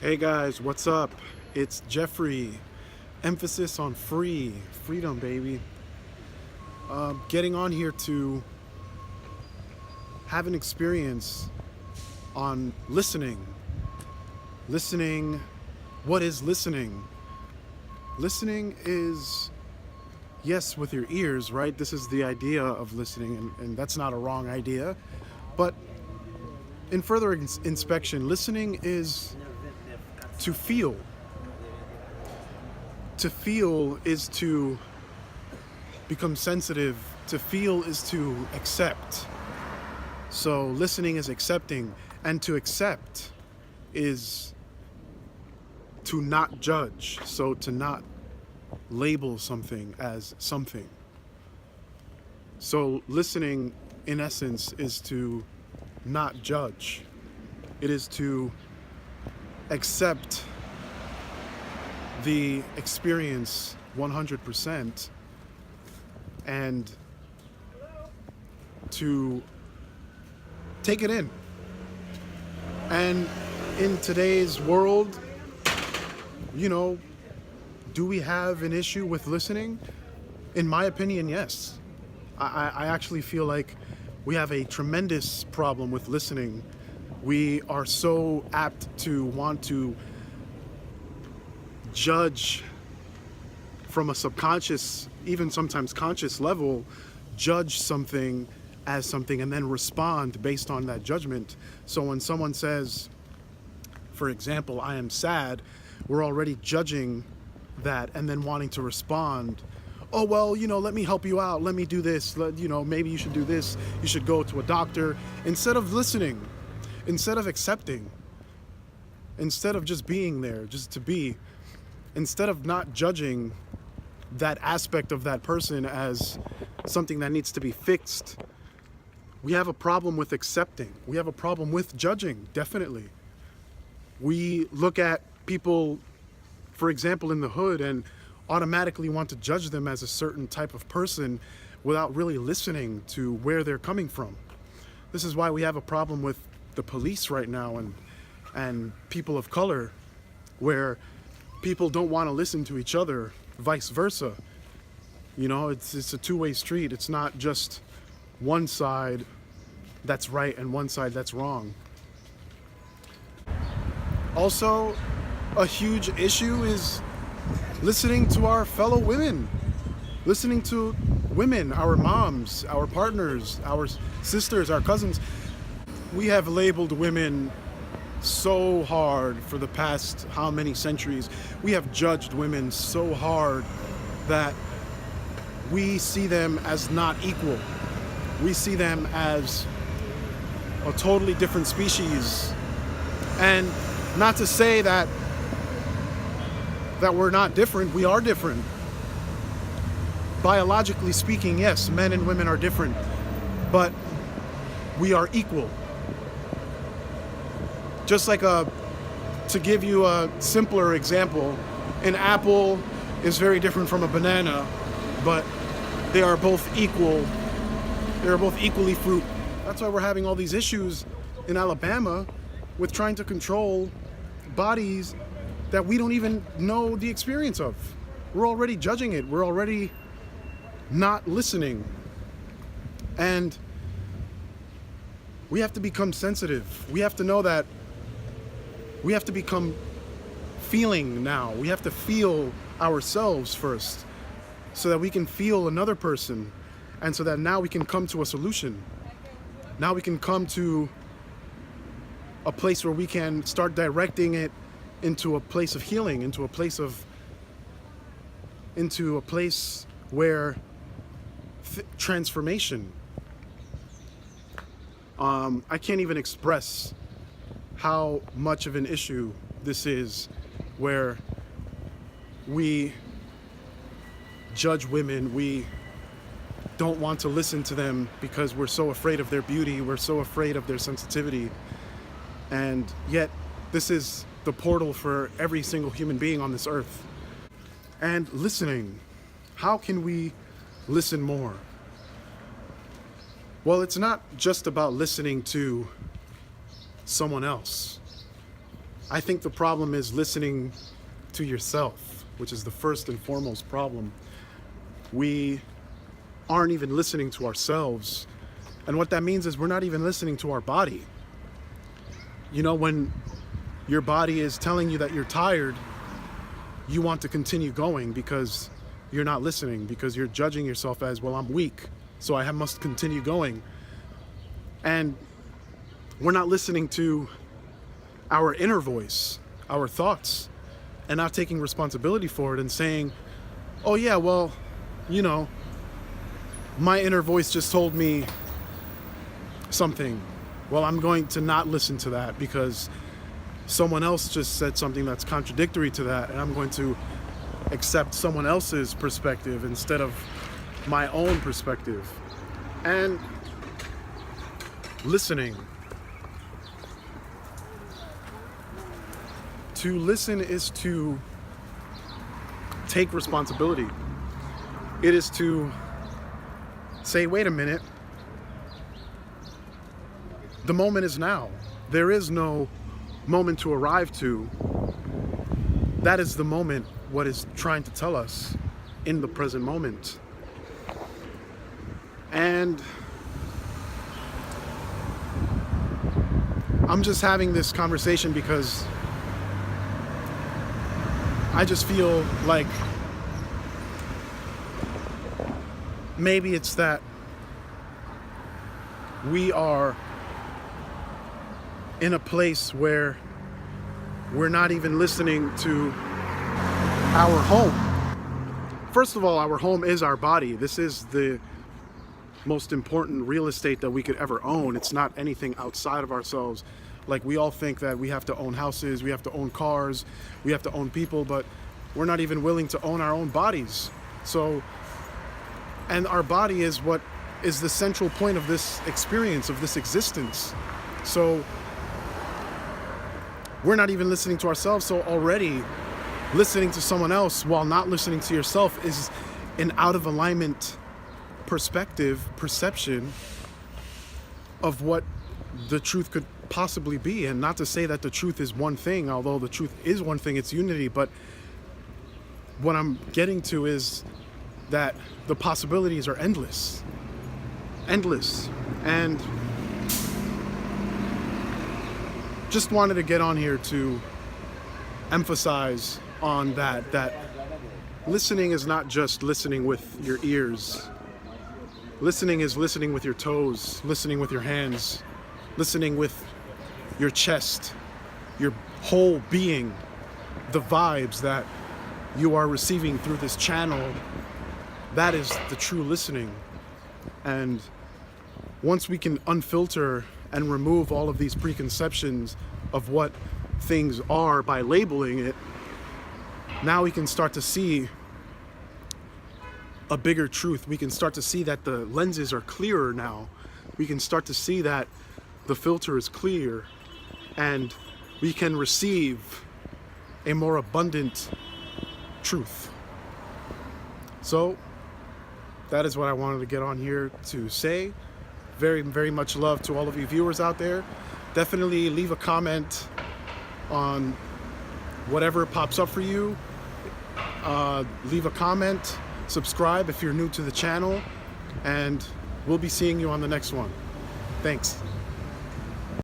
Hey guys, what's up? It's Jeffrey. Emphasis on freedom, baby. Getting on here to have an experience on listening. Listening, what is listening? Listening is, yes, with your ears, right? This is the idea of listening, and that's not a wrong idea. But in further inspection, listening is to feel. To feel is to become sensitive. To feel is to accept. So listening is accepting, and to accept is to not judge. So to not label something as something. So listening, in essence, is to not judge. It is to accept the experience 100% and to take it in. And in today's world, do we have an issue with listening? In my opinion, yes. I actually feel like we have a tremendous problem with listening. We are so apt to want to judge from a subconscious, even sometimes conscious level, judge something as something and then respond based on that judgment. So when someone says, for example, I am sad, we're already judging that and then wanting to respond. Oh, well, let me help you out. Let me do this. Maybe you should do this. You should go to a doctor. Instead of listening, instead of accepting, instead of just being there, just to be, instead of not judging that aspect of that person as something that needs to be fixed, we have a problem with accepting. We have a problem with judging, definitely. We look at people, for example, in the hood and automatically want to judge them as a certain type of person without really listening to where they're coming from. This is why we have a problem with the police right now and people of color, where people don't want to listen to each other, vice versa. It's a two-way street. It's not just one side that's right and one side that's wrong. Also, a huge issue is listening to our fellow women, listening to women, our moms, our partners, our sisters, our cousins. We have labeled women so hard for the past how many centuries. We have judged women so hard that we see them as not equal. We see them as a totally different species. And not to say that we're not different, we are different. Biologically speaking, yes, men and women are different, but we are equal. Just like to give you a simpler example, an apple is very different from a banana, but they are both equal. They are both equally fruit. That's why we're having all these issues in Alabama with trying to control bodies that we don't even know the experience of. We're already judging it. We're already not listening. And we have to become sensitive. We have to know that we have to become feeling now. We have to feel ourselves first so that we can feel another person, and so that now we can come to a solution. Now we can come to a place where we can start directing it into a place of healing, into a place where transformation. I can't even express how much of an issue this is, where we judge women, we don't want to listen to them because we're so afraid of their beauty, we're so afraid of their sensitivity, and yet this is the portal for every single human being on this earth. And listening, how can we listen more? Well, it's not just about listening to someone else. I think the problem is listening to yourself, which is the first and foremost problem. We aren't even listening to ourselves. And what that means is we're not even listening to our body. You know, when your body is telling you that you're tired, you want to continue going because you're not listening, because you're judging yourself as, well, I'm weak, so I must continue going. And we're not listening to our inner voice, our thoughts, and not taking responsibility for it and saying, oh yeah, well, you know, my inner voice just told me something. Well, I'm going to not listen to that because someone else just said something that's contradictory to that, and I'm going to accept someone else's perspective instead of my own perspective. And listening. To listen is to take responsibility. It is to say, wait a minute, the moment is now. There is no moment to arrive to. That is the moment, what is trying to tell us in the present moment. And I'm just having this conversation because I just feel like maybe it's that we are in a place where we're not even listening to our home. First of all, our home is our body. This is the most important real estate that we could ever own. It's not anything outside of ourselves. Like, we all think that we have to own houses, we have to own cars, we have to own people, but we're not even willing to own our own bodies. So, and our body is what is the central point of this experience, of this existence. So we're not even listening to ourselves. So already listening to someone else while not listening to yourself is an out of alignment perception of what the truth could possibly be. And not to say that the truth is one thing, although the truth is one thing, it's unity. But what I'm getting to is that the possibilities are endless. And just wanted to get on here to emphasize on that listening is not just listening with your ears. Listening is listening with your toes, listening with your hands, listening with your chest, your whole being, the vibes that you are receiving through this channel. That is the true listening. And once we can unfilter and remove all of these preconceptions of what things are by labeling it, now we can start to see a bigger truth. We can start to see that the lenses are clearer now. We can start to see that the filter is clear, and we can receive a more abundant truth. So that is what I wanted to get on here to say. Very, very much love to all of you viewers out there. Definitely leave a comment on whatever pops up for you. Leave a comment, subscribe if you're new to the channel, and we'll be seeing you on the next one. Thanks.